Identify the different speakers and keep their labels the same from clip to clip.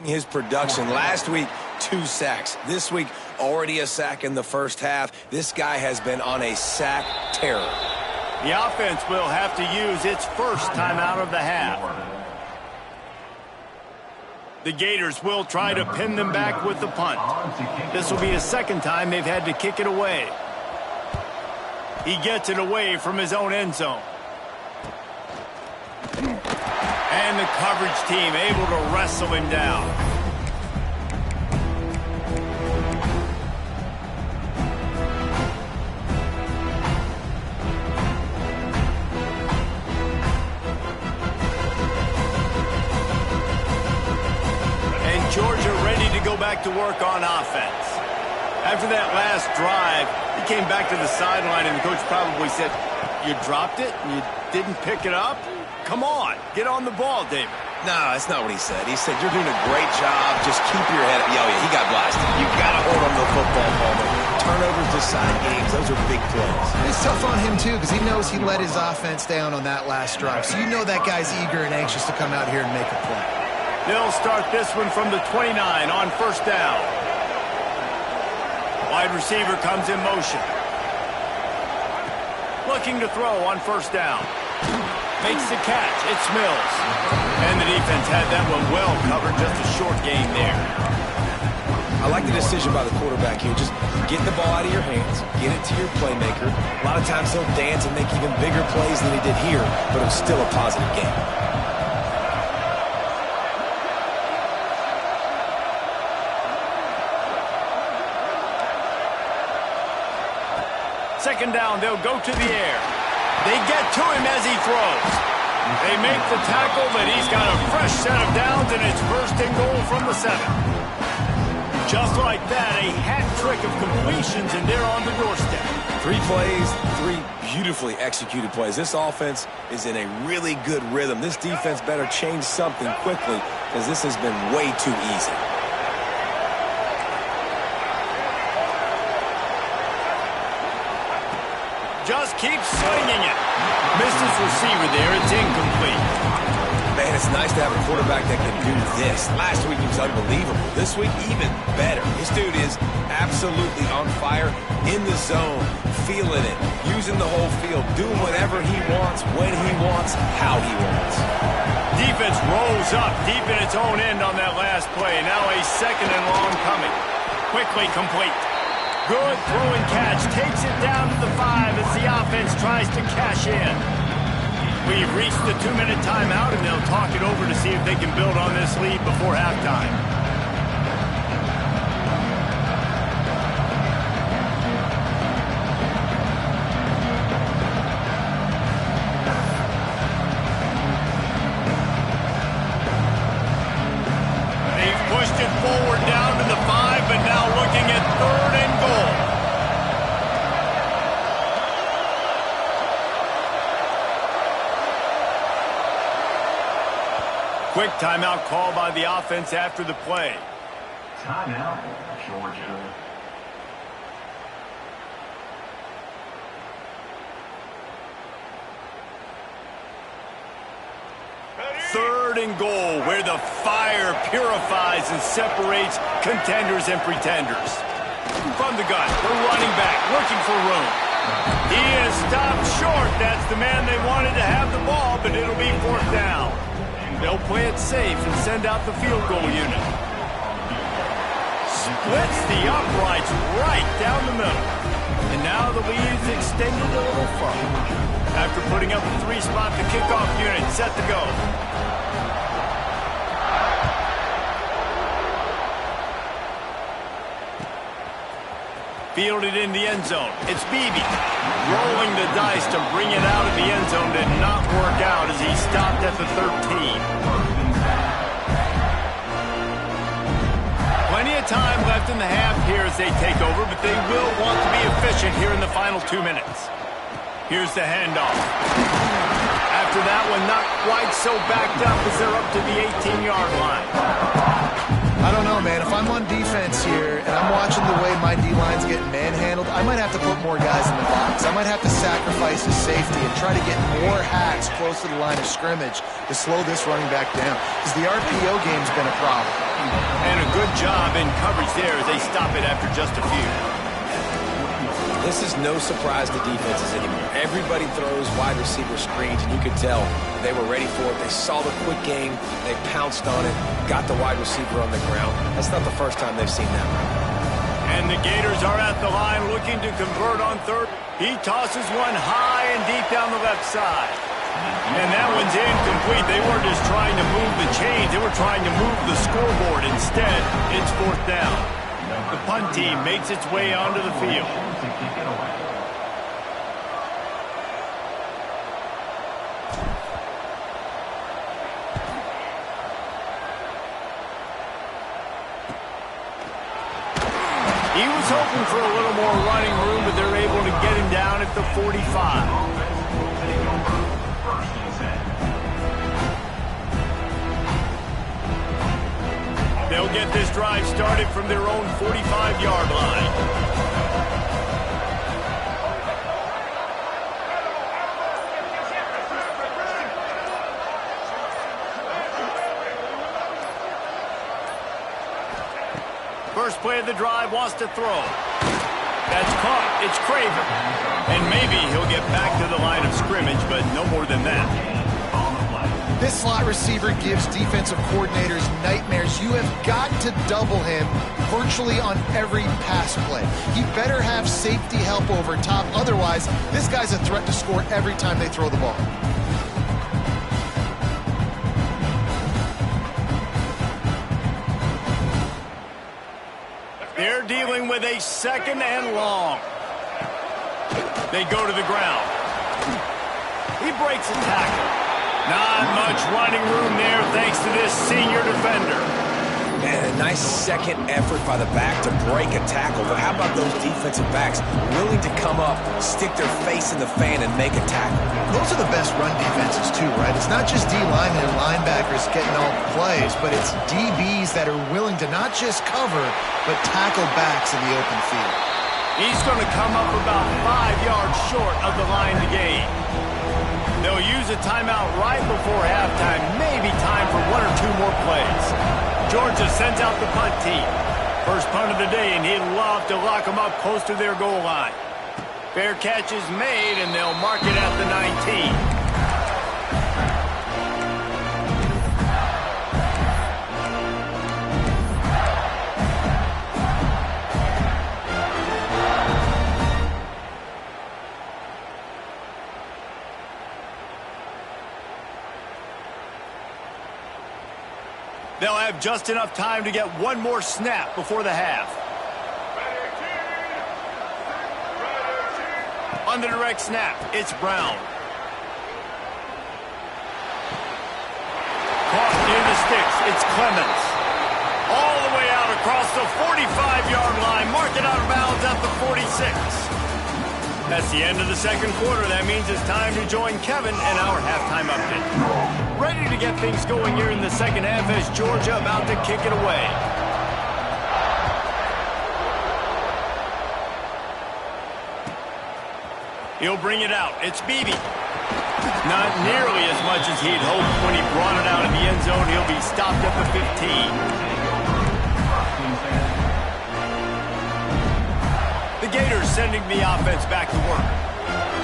Speaker 1: his production. Last week, 2 sacks. This week, already a sack in the first half. This guy has been on a sack terror.
Speaker 2: The offense will have to use its first timeout of the half. The Gators will try to pin them back with the punt. This will be the second time they've had to kick it away. He gets it away from his own end zone. And the coverage team able to wrestle him down. And Georgia ready to go back to work on offense. After that last drive, he came back to the sideline and the coach probably said, "You dropped it and you didn't pick it up? Come on, get on the ball, David."
Speaker 1: No, that's not what he said. He said, "You're doing a great job. Just keep your head up." Oh, yeah, he got blasted. You've got to hold on to the football, Palmer. Turnovers decide games. Those are big plays.
Speaker 3: It's tough on him, too, because he knows he let his offense down on that last drive. So you know that guy's eager and anxious to come out here and make a play.
Speaker 2: They'll start this one from the 29 on first down. Wide receiver comes in motion. Looking to throw on first down. Makes the catch. It's Mills. And the defense had that one well covered. Just a short gain there.
Speaker 1: I like the decision by the quarterback here. Just get the ball out of your hands. Get it to your playmaker. A lot of times he'll dance and make even bigger plays than he did here, but it was still a positive game.
Speaker 2: Second down, they'll go to the air. They get to him as he throws. They make the tackle, but he's got a fresh set of downs, and it's first and goal from the 7. Just like that, a hat trick of completions, and they're on the doorstep.
Speaker 1: 3 plays, 3 beautifully executed plays. This offense is in a really good rhythm. This defense better change something quickly, because this has been way too easy.
Speaker 2: Just keeps swinging it. Missed his receiver there. It's incomplete.
Speaker 1: Man, it's nice to have a quarterback that can do this. Last week he was unbelievable. This week, even better. This dude is absolutely on fire, in the zone, feeling it, using the whole field, doing whatever he wants, when he wants, how he wants.
Speaker 2: Defense rolls up deep in its own end on that last play. Now a second and long coming. Quickly complete. Good throw and catch. Takes it down to the 5 as the offense tries to cash in. We've reached the 2-minute timeout, and they'll talk it over to see if they can build on this lead before halftime. They've pushed it forward down to the 5, but now looking at 3rd and goal. Quick timeout call by the offense after the play.
Speaker 4: Timeout, Georgia.
Speaker 2: Third and goal, where the fire purifies and separates contenders and pretenders. From the gun, the running back looking for room. He is stopped short. That's the man they wanted to have the ball, but it'll be 4th down. They'll play it safe and send out the field goal unit. Splits the uprights right down the middle. And now the lead's extended a little further. After putting up a 3-spot, the kickoff unit set to go. Fielded in the end zone. It's Beebe. Rolling the dice to bring it out of the end zone. Did not work out as he stopped at the 13. Plenty of time left in the half here as they take over, but they will want to be efficient here in the final 2 minutes. Here's the handoff. After that one, not quite so backed up as they're up to the 18-yard line.
Speaker 3: I don't know, man. If I'm on defense here and I'm watching the way my D-line's getting manhandled, I might have to put more guys in the box. I might have to sacrifice his safety and try to get more hacks close to the line of scrimmage to slow this running back down. Because the RPO game's been a problem.
Speaker 2: good job in coverage there as they stop it after just a few.
Speaker 1: This is no surprise to defenses anymore. Everybody throws wide receiver screens, and you could tell they were ready for it. They saw the quick game. They pounced on it, got the wide receiver on the ground. That's not the first time they've seen that.
Speaker 2: And the Gators are at the line looking to convert on third. He tosses one high and deep down the left side. And that one's incomplete. They weren't just trying to move the chains. They were trying to move the scoreboard. Instead, it's fourth down. The punt team makes its way onto the field. He was hoping for a little more running room, but they're able to get him down at the 45. They'll get this drive started from their own 45-yard line. First play of the drive, wants to throw. That's caught. It's Craven. And maybe he'll get back to the line of scrimmage, but no more than that.
Speaker 3: This slot receiver gives defensive coordinators nightmares. You have got to double him virtually on every pass play. He better have safety help over top. Otherwise, this guy's a threat to score every time they throw the ball.
Speaker 2: They're dealing with a second and long. They go to the ground. He breaks a tackle. Not much running room there thanks to this senior defender.
Speaker 1: Man, a nice second effort by the back to break a tackle. But how about those defensive backs willing to come up, stick their face in the fan, and make a tackle?
Speaker 3: Those are the best run defenses too, right? It's not just D linemen and linebackers getting all the plays, but it's DBs that are willing to not just cover, but tackle backs in the open field.
Speaker 2: He's going to come up about 5 yards short of the line to gain. They'll use a timeout right before halftime. Maybe time for one or two more plays. Georgia sends out the punt team. First punt of the day, and he'd love to lock them up close to their goal line. Fair catch is made, and they'll mark it at the 19. They'll have just enough time to get one more snap before the half. On the direct snap, it's Brown. Caught near the sticks, it's Clemens. All the way out across the 45-yard line. Mark it out of bounds at the 46. That's the end of the second quarter. That means it's time to join Kevin and our halftime update. Ready to get things going here in the second half as Georgia about to kick it away. He'll bring it out. It's Beebe. Not nearly as much as he'd hoped when he brought it out in the end zone. He'll be stopped at the 15. The Gators sending the offense back to work.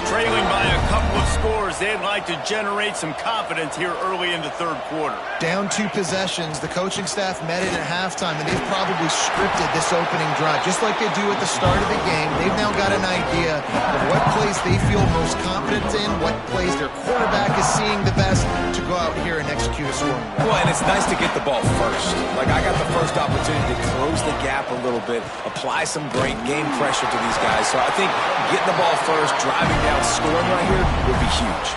Speaker 2: Trailing by a couple of scores, they'd like to generate some confidence here early in the third quarter.
Speaker 3: Down 2 possessions, the coaching staff met it at halftime, and they've probably scripted this opening drive. Just like they do at the start of the game, they've now got an idea of what plays they feel most confident in, what plays their quarterback is seeing the best to go out here and execute a scoring.
Speaker 1: Well, and it's nice to get the ball first. Like, I got the first opportunity to close the gap a little bit, apply some great game pressure to these guys. So I think getting the ball first, driving down, scoring right here would be huge.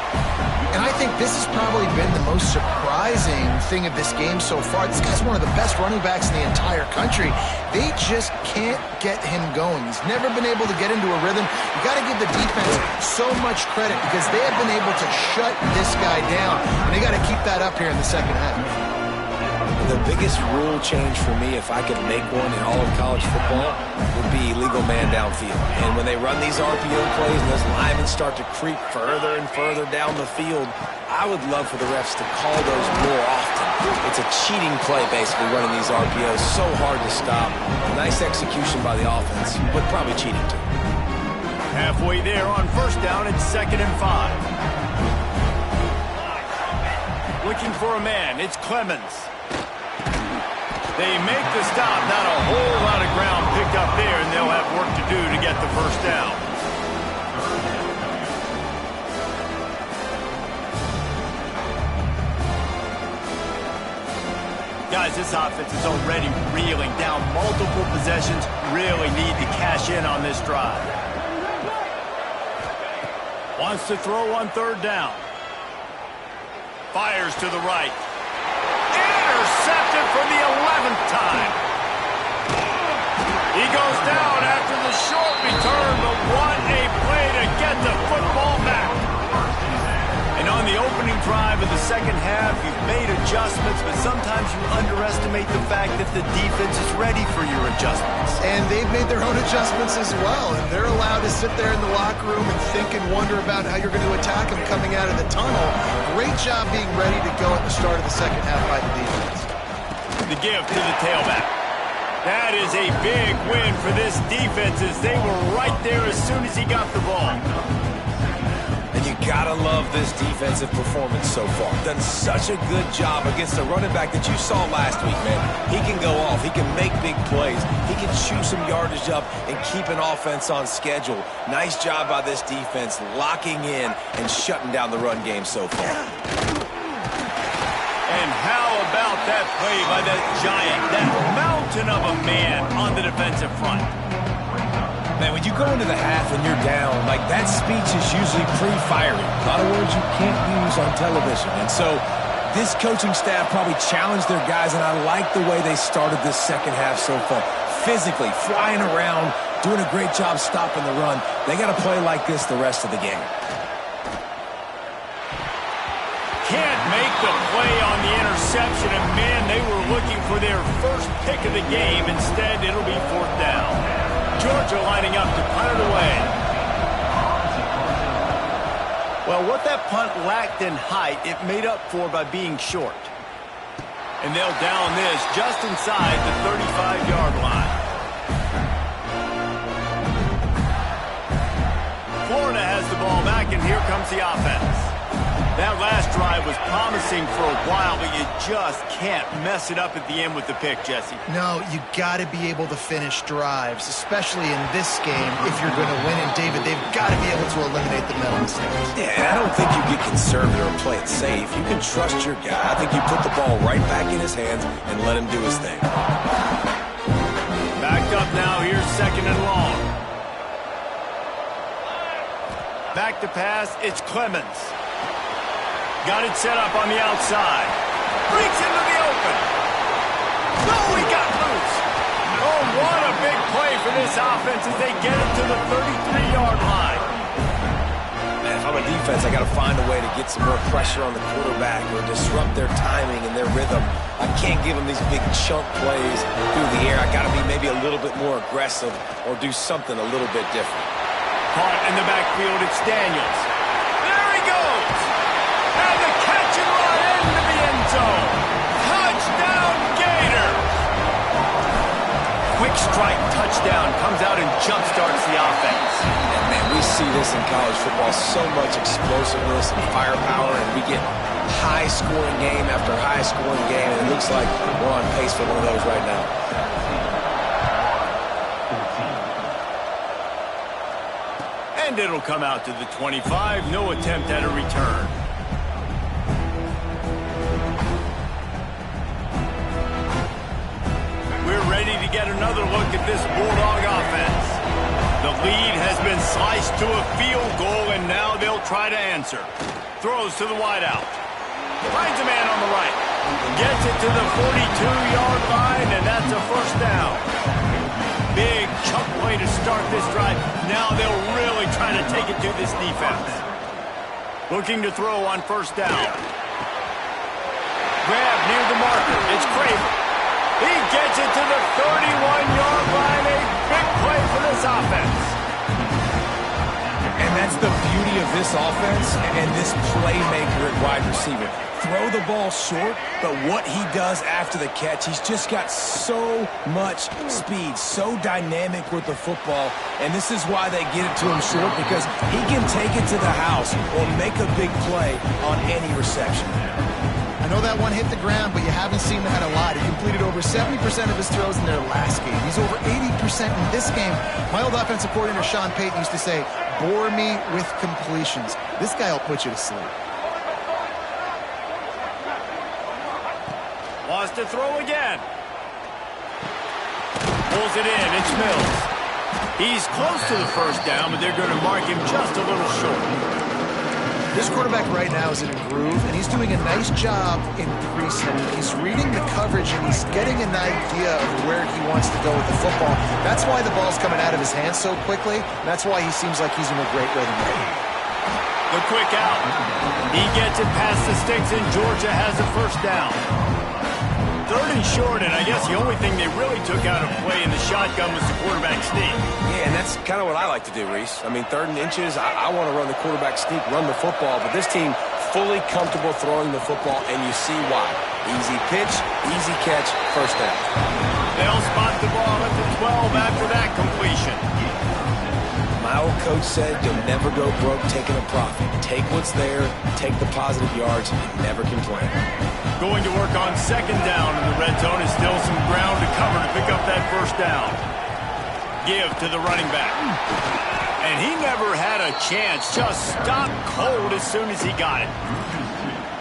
Speaker 3: And I think this has probably been the most surprising thing of this game so far. This guy's one of the best running backs in the entire country. They just can't get him going. He's never been able to get into a rhythm. You got to give the defense so much credit because they have been able to shut this guy down. And they got to keep that up here in the second half.
Speaker 1: the biggest rule change for me, if I could make one in all of college football, would be illegal man downfield. And when they run these RPO plays and those linemen start to creep further and further down the field, I would love for the refs to call those more often. It's a cheating play, basically, running these RPOs. So hard to stop. Nice execution by the offense, but probably cheating too.
Speaker 2: Halfway there on first down, it's 2nd and 5. Looking for a man, it's Clemens. They make the stop, not a whole lot of ground picked up there, and they'll have work to do to get the first down. Guys, this offense is already reeling down multiple possessions. Really need to cash in on this drive. Wants to throw on 3rd down. Fires to the right. Intercepted for the 11th time. He goes down after the short return, but what a play to get the football back. And on the opening drive of the second half, you've made adjustments, but sometimes you underestimate the fact that the defense is ready for your adjustments.
Speaker 3: And they've made their own adjustments as well, and they're allowed to sit there in the locker room and think and wonder about how you're going to attack them coming out of the tunnel. Great job being ready to go at the start of the second half by the defense.
Speaker 2: The give to the tailback. That is a big win for this defense, as they were right there as soon as he got the ball.
Speaker 1: And you gotta love this defensive performance so far. Done such a good job against the running back that you saw last week, man. He can go off. He can make big plays. He can chew some yardage up and keep an offense on schedule. Nice job by this defense locking in and shutting down the run game so far.
Speaker 2: And how about that play by that giant, that mountain of a man on the defensive front?
Speaker 1: Man, when you go into the half and you're down, like that speech is usually pre-firing. A lot of words you can't use on television. And so this coaching staff probably challenged their guys, and I like the way they started this second half so far. Physically, flying around, doing a great job stopping the run. They got to play like this the rest of the game.
Speaker 2: Can't make the play on the interception, and man, they were looking for their first pick of the game. Instead, it'll be 4th down. Georgia lining up to punt it away. Well, what that punt lacked in height, it made up for by being short. And they'll down this just inside the 35-yard line. Florida has the ball back, and here comes the offense. That last drive was promising for a while, but you just can't mess it up at the end with the pick, Jesse.
Speaker 3: No, you got to be able to finish drives, especially in this game. If you're going to win, and David, they've got to be able to eliminate the mental mistakes.
Speaker 1: Yeah, and I don't think you get conservative or play it safe. You can trust your guy. I think you put the ball right back in his hands and let him do his thing.
Speaker 2: Backed up now. Here's 2nd and long. Back to pass. It's Clemens. Got it set up on the outside. Breaks into the open. No, he got loose. Oh, what a big play for this offense as they get it to the 33-yard line.
Speaker 1: Man, if I'm a defense, I got to find a way to get some more pressure on the quarterback or disrupt their timing and their rhythm. I can't give them these big chunk plays through the air. I got to be maybe a little bit more aggressive or do something a little bit different.
Speaker 2: Caught in the backfield, it's Daniels. There he goes. And the catch and run into the end zone. Touchdown, Gators. Quick strike touchdown comes out and jumpstarts the offense.
Speaker 1: And man, we see this in college football, so much explosiveness and firepower, and we get high-scoring game after high-scoring game, and it looks like we're on pace for one of those right now.
Speaker 2: And it'll come out to the 25. No attempt at a return. We're ready to get another look at this Bulldog offense. The lead has been sliced to a field goal, and now they'll try to answer. Throws to the wideout. Finds a man on the right. Gets it to the 42-yard line, and that's a first down. Big chunk play to start this drive. Now they'll really try to take it to this defense. Looking to throw on first down. Grab near the marker. It's Kramer. He gets it to the 31-yard line. A big play for this offense.
Speaker 1: And that's the beauty of this offense and this playmaker at wide receiver. Throw the ball short, but what he does after the catch, he's just got so much speed, so dynamic with the football, and this is why they get it to him short, because he can take it to the house or make a big play on any reception.
Speaker 3: I know that one hit the ground, but you haven't seen that a lot. He completed over 70% of his throws in their last game. He's over 80% in this game. My old offensive coordinator, Sean Payton, used to say, bore me with completions. This guy will put you to sleep.
Speaker 2: Wants to throw again. Pulls it in. It's Mills. He's close to the first down, but they're going to mark him just a little short.
Speaker 3: This quarterback right now is in a groove, and he's doing a nice job in pre-snap. He's reading the coverage, and he's getting an idea of where he wants to go with the football. That's why the ball's coming out of his hands so quickly. And that's why he seems like he's in a great rhythm right now.
Speaker 2: The quick out. He gets it past the sticks, and Georgia has a first down. Third and short, and I guess the only thing they really took out of play in the shotgun was the quarterback sneak.
Speaker 1: Yeah, and that's kind of what I like to do, Reese. I mean, 3rd and inches, I want to run the quarterback sneak, run the football, but this team fully comfortable throwing the football, and you see why. Easy pitch, easy catch, first down.
Speaker 2: They'll spot the ball at the 12 after that completion.
Speaker 1: My old coach said you'll never go broke taking a profit. Take what's there, take the positive yards, and never complain.
Speaker 2: Going to work on 2nd down in the red zone. Is still some ground to cover to pick up that first down. Give to the running back. And he never had a chance. Just stopped cold as soon as he got it.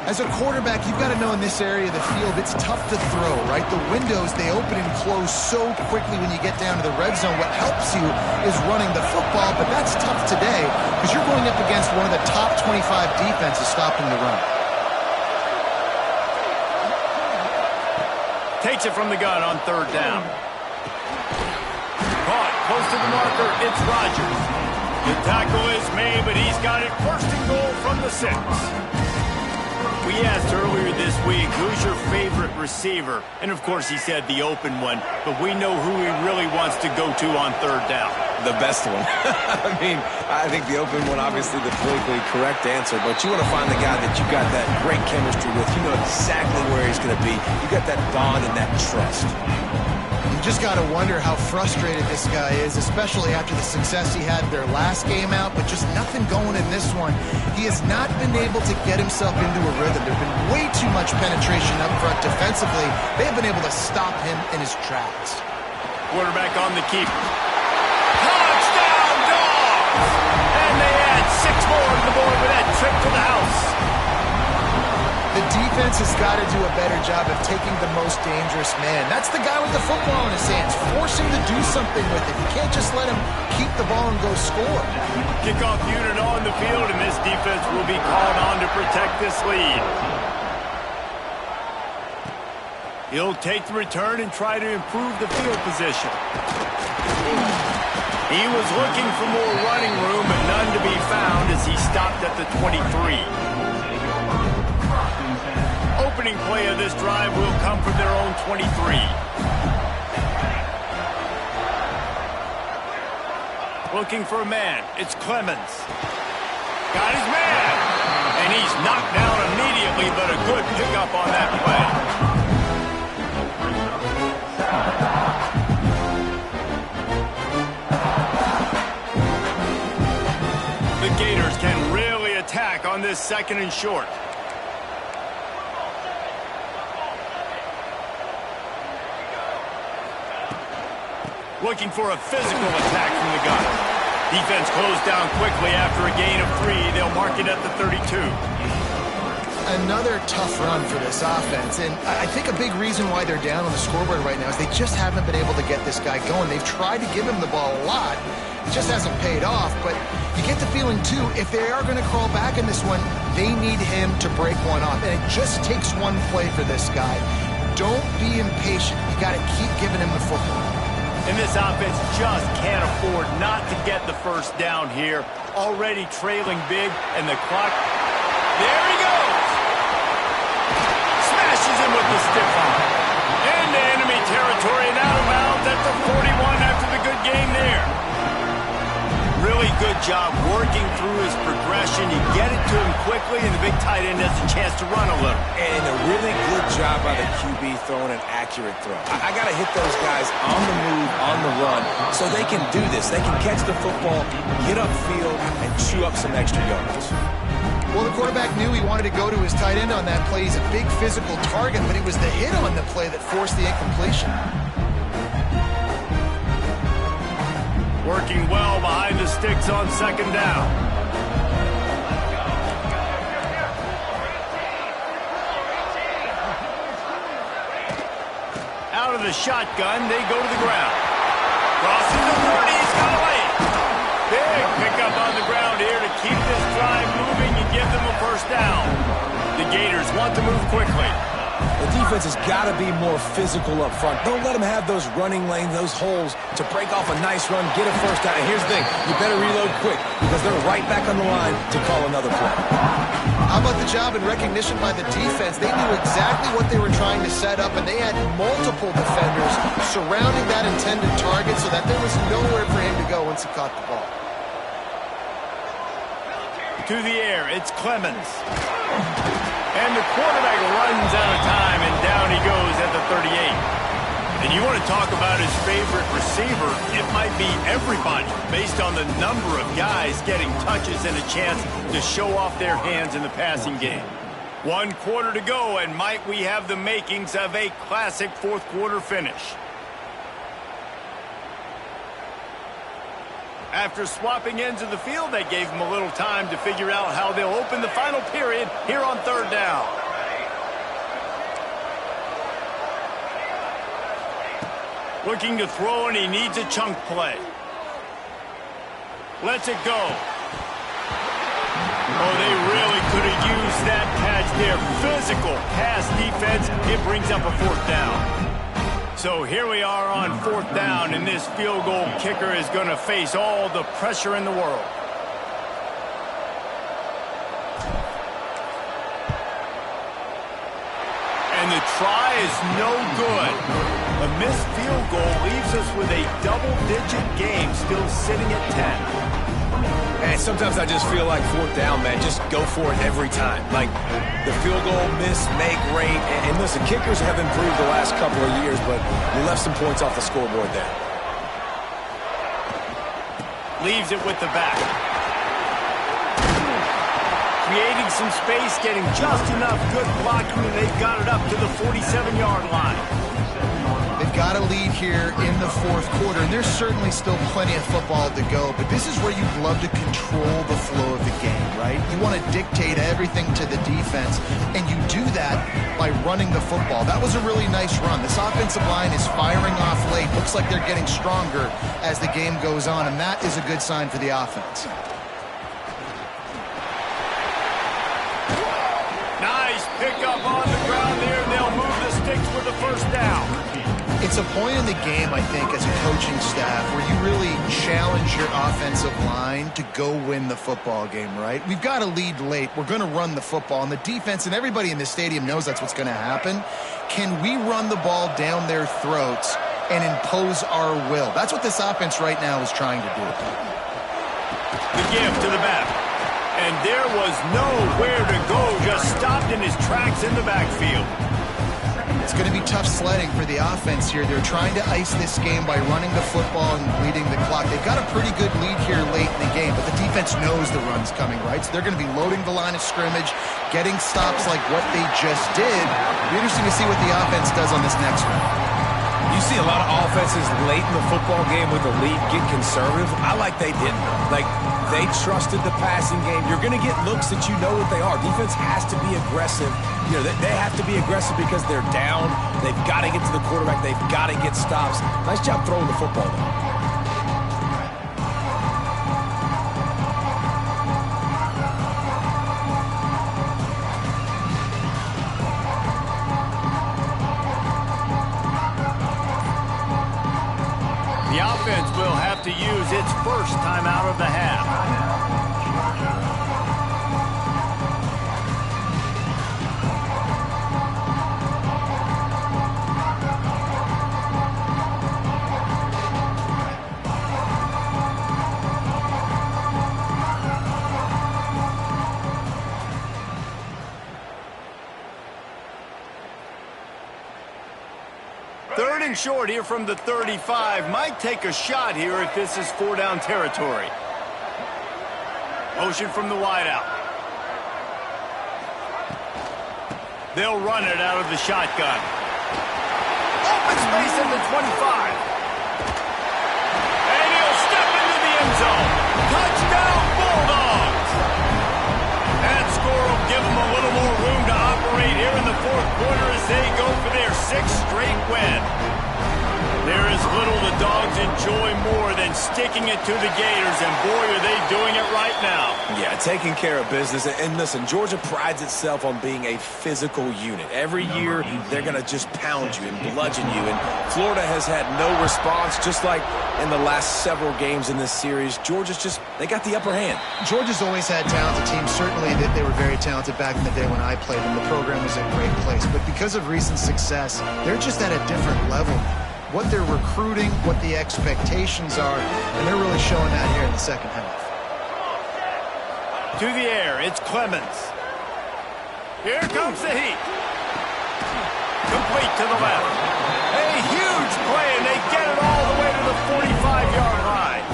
Speaker 3: As a quarterback, you've got to know in this area of the field, it's tough to throw, right? The windows, they open and close so quickly when you get down to the red zone. What helps you is running the football, but that's tough today because you're going up against one of the top 25 defenses stopping the run.
Speaker 2: Takes it from the gun on 3rd down. Caught close to the marker. It's Rodgers. The tackle is made, but he's got it 1st and goal from the 6. We asked earlier this week, who's your favorite receiver? And, of course, he said the open one, but we know who he really wants to go to on 3rd down.
Speaker 1: The best one. I mean, I think the open one, obviously the politically correct answer, but you want to find the guy that you got that great chemistry with. You know exactly where he's going to be. You got that bond and that trust.
Speaker 3: You just got to wonder how frustrated this guy is, especially after the success he had their last game out, but just nothing going in this one. He has not been able to get himself into a rhythm. There's been way too much penetration up front defensively. They've been able to stop him in his tracks.
Speaker 2: Quarterback on the keeper. Touchdown, Dogs! And they add 6 more to the board with that trip to the house.
Speaker 3: The defense has got to do a better job of taking the most dangerous man. That's the guy with the football in his hands. Force him to do something with it. You can't just let him keep the ball and go score.
Speaker 2: Kickoff unit on the field, and this defense will be called on to protect this lead. He'll take the return and try to improve the field position. He was looking for more running room, but none to be found as he stopped at the 23. Opening play of this drive will come from their own 23. Looking for a man. It's Clemens. Got his man. And he's knocked down immediately, but a good pickup on that play. The Gators can really attack on this 2nd and short. Looking for a physical attack from the gun. Defense closed down quickly after a gain of 3. They'll mark it at the 32.
Speaker 3: Another tough run for this offense, and I think a big reason why they're down on the scoreboard right now is they just haven't been able to get this guy going. They've tried to give him the ball a lot. It just hasn't paid off, but you get the feeling, too, if they are going to crawl back in this one, they need him to break one off, and it just takes one play for this guy. Don't be impatient. You got to keep giving him the football.
Speaker 2: And this offense just can't afford not to get the first down here. Already trailing big, and the clock... There he goes! Smashes the stiff arm. Into enemy territory and out of bounds at the 41 after the good game there. Really good job working through his progression. You get it to him quickly, and the big tight end has a chance to run a little.
Speaker 1: And a really good job by the QB throwing an accurate throw. I got to hit those guys on the move, on the run, so they can do this. They can catch the football, get upfield, and chew up some extra yards.
Speaker 3: Well, the quarterback knew he wanted to go to his tight end on that play. He's a big physical target, but it was the hit on the play that forced the incompletion.
Speaker 2: Working well behind the sticks on second down. Out of the shotgun, they go to the ground. Crosses the 30, he's got a lane. Big pickup on the ground here to keep this drive moving and give them a first down. The Gators want to move quickly.
Speaker 1: The defense has got to be more physical up front. Don't let them have those running lanes, those holes to break off a nice run, get a first down. And here's the thing, you better reload quick because they're right back on the line to call another play.
Speaker 3: How about the job and recognition by the defense? They knew exactly what they were trying to set up, and they had multiple defenders surrounding that intended target so that there was nowhere for him to go once he caught the ball.
Speaker 2: To the air, it's Clemens. And the quarterback runs out of time, and down he goes at the 38. And you want to talk about his favorite receiver, it might be everybody, based on the number of guys getting touches and a chance to show off their hands in the passing game. 1 quarter to go, and might we have the makings of a classic fourth quarter finish. After swapping ends of the field, they gave them a little time to figure out how they'll open the final period here on third down. Looking to throw, and he needs a chunk play. Lets it go. Oh, they really could have used that catch there. Physical pass defense. It brings up a fourth down. So here we are on fourth down, and this field goal kicker is going to face all the pressure in the world. And the try is no good. A missed field goal leaves us with a double-digit game still sitting at 10.
Speaker 1: And sometimes I just feel like fourth down, man, just go for it every time. Like the field goal, miss, make, rate. And listen, kickers have improved the last couple of years, but you left some points off the scoreboard there.
Speaker 2: Leaves it with the back. Creating some space, getting just enough good blocking, and they've got it up to the 47-yard line.
Speaker 3: They've got a lead here in the fourth quarter, and there's certainly still plenty of football to go, but this is where you'd love to control the flow of the game, right? You want to dictate everything to the defense, and you do that by running the football. That was a really nice run. This offensive line is firing off late. Looks like they're getting stronger as the game goes on, and that is a good sign for the offense.
Speaker 2: Nice pickup on the ground there, and they'll move the sticks with the first down.
Speaker 3: It's a point in the game, I think, as a coaching staff where you really challenge your offensive line to go win the football game, right? We've got a lead late. We're going to run the football, and the defense and everybody in the stadium knows that's what's going to happen. Can we run the ball down their throats and impose our will? That's what this offense right now is trying to do.
Speaker 2: The give to the back. And there was nowhere to go, just stopped in his tracks in the backfield.
Speaker 3: It's going to be tough sledding for the offense here. They're trying to ice this game by running the football and bleeding the clock. They've got a pretty good lead here late in the game, but the defense knows the run's coming, right? So they're going to be loading the line of scrimmage, getting stops like what they just did. It'll be interesting to see what the offense does on this next one.
Speaker 1: You see a lot of offenses late in the football game with the lead get conservative. I like they didn't. Like, they trusted the passing game. You're going to get looks that you know what they are. Defense has to be aggressive. You know, they have to be aggressive because they're down. They've got to get to the quarterback. They've got to get stops. Nice job throwing the football, though.
Speaker 2: The offense will have to use its first time out of the half. and short here from the 35. Might take a shot here if this is 4-down territory. Motion from the wideout. They'll run it out of the shotgun. Open space at the 25. And he'll step into the end zone. Touchdown, Bulldogs! That score will give them a little more room to operate here in the fourth quarter as they go for their 6th straight win. There is little the Dogs enjoy more than sticking it to the Gators, and boy, are they doing it right now.
Speaker 1: Yeah, taking care of business. And listen, Georgia prides itself on being a physical unit. Every year, they're going to just pound you and bludgeon you. And Florida has had no response, just like in the last several games in this series. Georgia's just, they got the upper hand.
Speaker 3: Georgia's always had talented teams. Certainly that they were very talented back in the day when I played them. The program was in a great place. But because of recent success, they're just at a different level now. What they're recruiting, what the expectations are, and they're really showing that here in the second half.
Speaker 2: To the air, it's Clemens. Here comes the heat. Complete to the left. A huge play, and they get it all the way to the 45-yard line.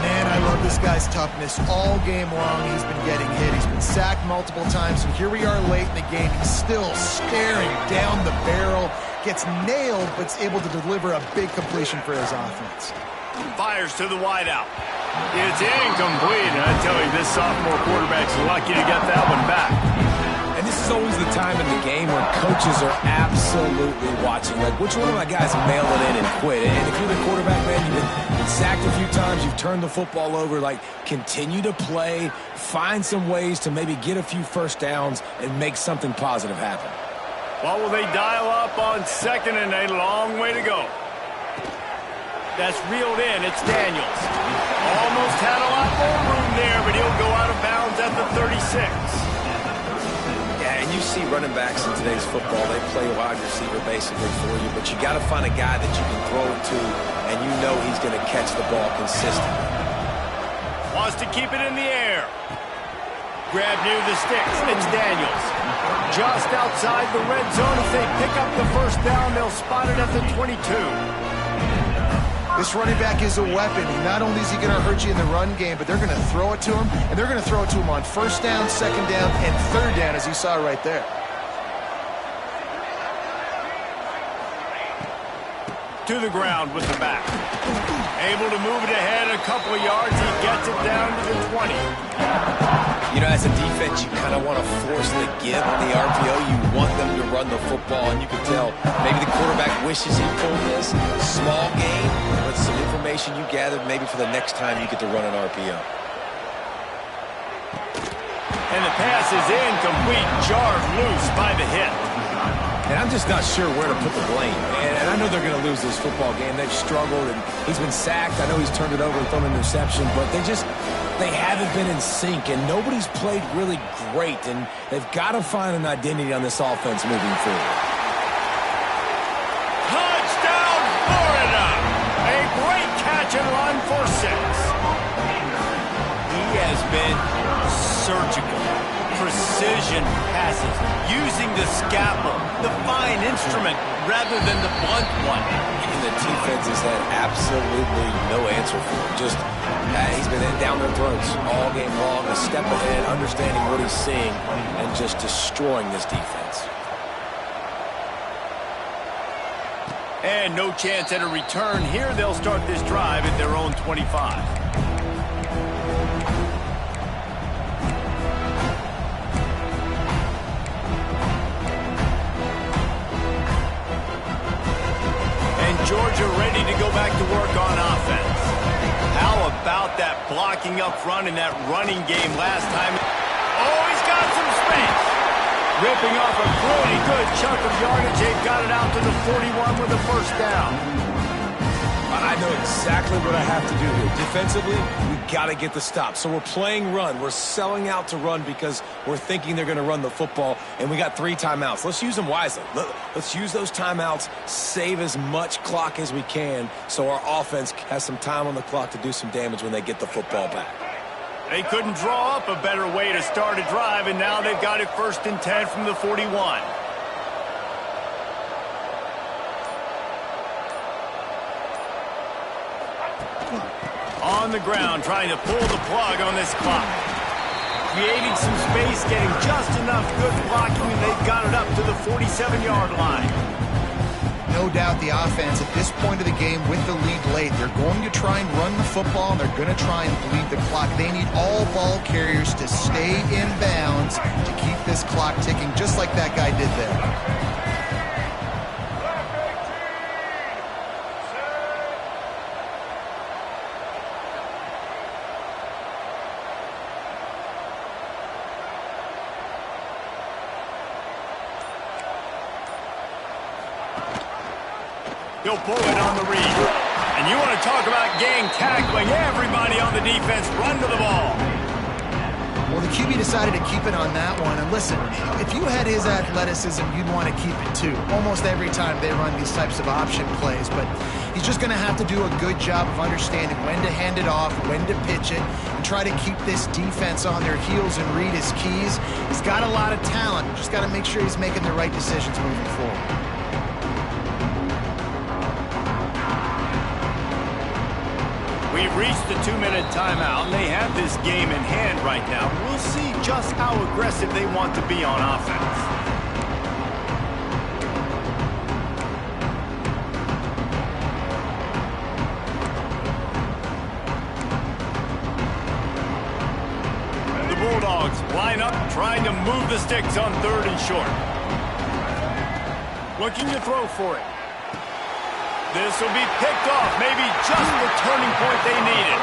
Speaker 3: Man, I love this guy's toughness. All game long, he's been getting hit. He's been sacked multiple times, and here we are late in the game. He's still staring down the barrel. Gets nailed, but is able to deliver a big completion for his offense.
Speaker 2: Fires to the wideout. It's incomplete. I tell you, this sophomore quarterback's lucky to get that one back.
Speaker 1: And this is always the time in the game when coaches are absolutely watching. Like, which one of my guys mail it in and quit? And if you're the quarterback, man, you've been sacked a few times, you've turned the football over. Like, continue to play, find some ways to maybe get a few first downs and make something positive happen.
Speaker 2: What will they dial up on 2nd and a long way to go? That's reeled in. It's Daniels. Almost had a lot more room there, but he'll go out of bounds at the 36.
Speaker 1: Yeah, and you see running backs in today's football, they play wide receiver basically for you, but you got to find a guy that you can throw it to, and you know he's going to catch the ball consistently.
Speaker 2: Wants to keep it in the air. Grab near the sticks. It's Daniels. Just outside the red zone. If they pick up the first down, they'll spot it at the 22.
Speaker 3: This running back is a weapon. Not only is he going to hurt you in the run game, but they're going to throw it to him, and they're going to throw it to him on 1st down, 2nd down, and 3rd down, as you saw right there.
Speaker 2: To the ground with the back. Able to move it ahead a couple of yards. He gets it down to the 20.
Speaker 1: You know, as a defense, you kind of want to force the give on the RPO. You want them to run the football, and you can tell maybe the quarterback wishes he pulled this. Small game, but some information you gathered maybe for the next time you get to run an RPO.
Speaker 2: And the pass is incomplete, jarred loose by the hit.
Speaker 1: And I'm just not sure where to put the blame. And I know they're going to lose this football game. They've struggled, and he's been sacked. I know he's turned it over and thrown an interception, but they haven't been in sync, and nobody's played really great, and they've got to find an identity on this offense moving forward.
Speaker 2: Touchdown, Florida! A great catch and run for 6. He has been surgical. Precision passes, using the scalpel, the fine instrument, rather than the blunt one.
Speaker 1: And the defense has had absolutely no answer for him. Just, he's been down their throats all game long, a step ahead, understanding what he's seeing, and just destroying this defense.
Speaker 2: And no chance at a return here. They'll start this drive at their own 25. Georgia ready to go back to work on offense. How about that blocking up front in that running game last time? Oh, he's got some space. Ripping off a pretty good chunk of yardage. They've got it out to the 41 with a 1st down.
Speaker 1: I know exactly what I have to do here. Defensively, we got to get the stop. So we're playing run. We're selling out to run because we're thinking they're going to run the football, and we got 3 timeouts. Let's use them wisely. Let's use those timeouts, save as much clock as we can so our offense has some time on the clock to do some damage when they get the football back.
Speaker 2: They couldn't draw up a better way to start a drive, and now they've got it 1st and 10 from the 41. On the ground, trying to pull the plug on this clock. Creating some space, getting just enough good blocking, and they've got it up to the 47-yard line.
Speaker 3: No doubt the offense at this point of the game with the lead late, they're going to try and run the football, and they're going to try and bleed the clock. They need all ball carriers to stay in bounds to keep this clock ticking, just like that guy did there.
Speaker 2: He'll pull it on the read. And you want to talk about gang tackling. Everybody on the defense run to the ball.
Speaker 3: Well, the QB decided to keep it on that one. And listen, if you had his athleticism, you'd want to keep it too. Almost every time they run these types of option plays. But he's just going to have to do a good job of understanding when to hand it off, when to pitch it, and try to keep this defense on their heels and read his keys. He's got a lot of talent. Just got to make sure he's making the right decisions moving forward.
Speaker 2: We've reached the 2-minute timeout, and they have this game in hand right now. We'll see just how aggressive they want to be on offense. The Bulldogs line up, trying to move the sticks on 3rd and short. Looking to throw for it. This will be picked off, maybe just the turning point they needed.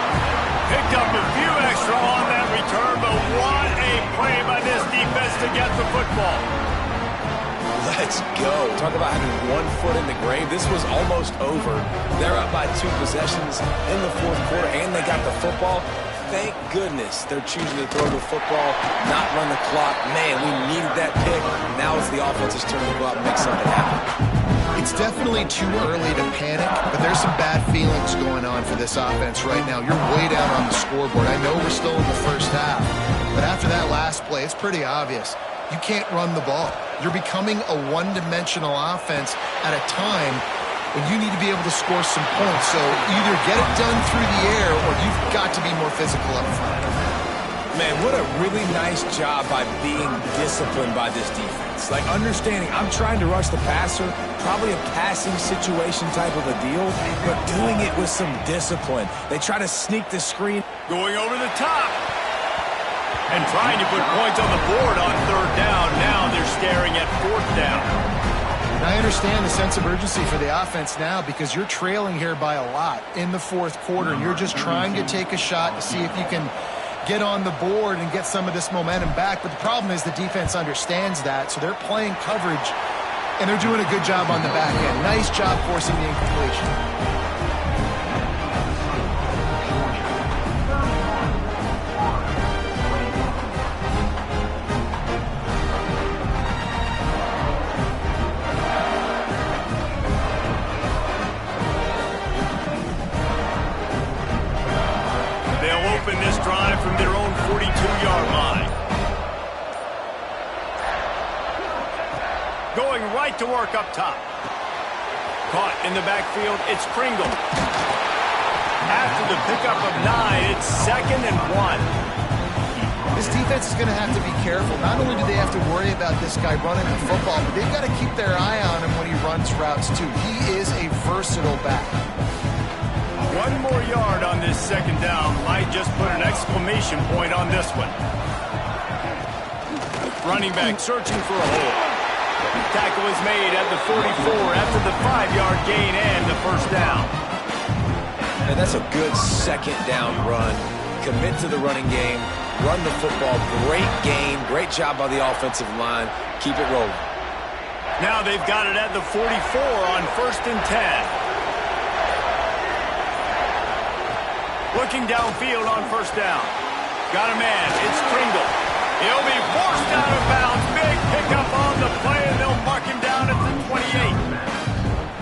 Speaker 2: Picked up a few extra on that return, but what a play by this defense to get the football.
Speaker 1: Let's go. Talk about having one foot in the grave. This was almost over. They're up by 2 possessions in the 4th quarter, and they got the football. Thank goodness they're choosing to throw the football, not run the clock. Man, we needed that pick. Now it's the offense's turn to go out and make something happen.
Speaker 3: It's definitely too early to panic, but there's some bad feelings going on for this offense right now. You're way down on the scoreboard. I know we're still in the first half, but after that last play, it's pretty obvious. You can't run the ball. You're becoming a one-dimensional offense at a time when you need to be able to score some points. So either get it done through the air or you've got to be more physical up front.
Speaker 1: Man, what a really nice job by being disciplined by this defense. Like understanding I'm trying to rush the passer, probably a passing situation type of a deal, but doing it with some discipline. They try to sneak the screen.
Speaker 2: Going over the top. And trying to put points on the board on 3rd down. Now they're staring at 4th down.
Speaker 3: And I understand the sense of urgency for the offense now because you're trailing here by a lot in the 4th quarter, and you're just trying to take a shot to see if you can get on the board and get some of this momentum back. But the problem is the defense understands that, so they're playing coverage, and they're doing a good job on the back end. Nice job forcing the incompletion.
Speaker 2: Open this drive from their own 42-yard line. Going right to work up top. Caught in the backfield, it's Kringle. After the pickup of 9, it's 2nd and 1.
Speaker 3: This defense is going to have to be careful. Not only do they have to worry about this guy running the football, but they've got to keep their eye on him when he runs routes too. He is a versatile back.
Speaker 2: 1 more yard on this 2nd down. Might just put an exclamation point on this one. Running back searching for a hole. Tackle is made at the 44 after the 5-yard gain and the 1st down.
Speaker 1: And that's a good 2nd down run. Commit to the running game. Run the football. Great gain. Great job by the offensive line. Keep it rolling.
Speaker 2: Now they've got it at the 44 on 1st and 10. Looking downfield on 1st down. Got a man. It's Kringle. He'll be forced out of bounds. Big pickup on the play, and they'll mark him down at the 28.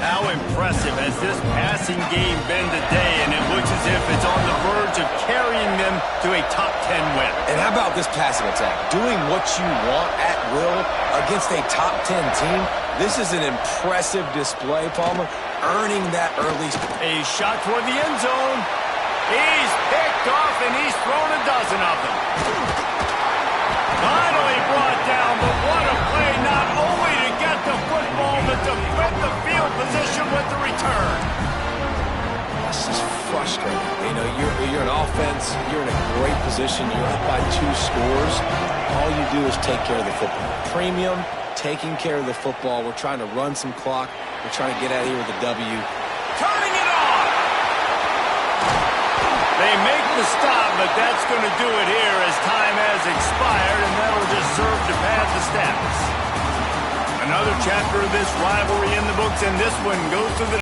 Speaker 2: How impressive has this passing game been today, and it looks as if it's on the verge of carrying them to a top 10 win.
Speaker 1: And how about this passing attack? Doing what you want at will against a top 10 team. This is an impressive display, Palmer. Earning that early.
Speaker 2: A shot toward the end zone. He's picked off, and he's thrown a dozen of them. Finally brought down, but what a play, not only to get the football, but to flip the field position with the return.
Speaker 1: This is frustrating. You know, you're an offense, you're in a great position, you're up by 2 scores. All you do is take care of the football. Premium, taking care of the football. We're trying to run some clock. We're trying to get out of here with a W.
Speaker 2: Turning it on! They make the stop, but that's going to do it here as time has expired, and that'll just serve to pad the stats. Another chapter of this rivalry in the books, and this one goes to the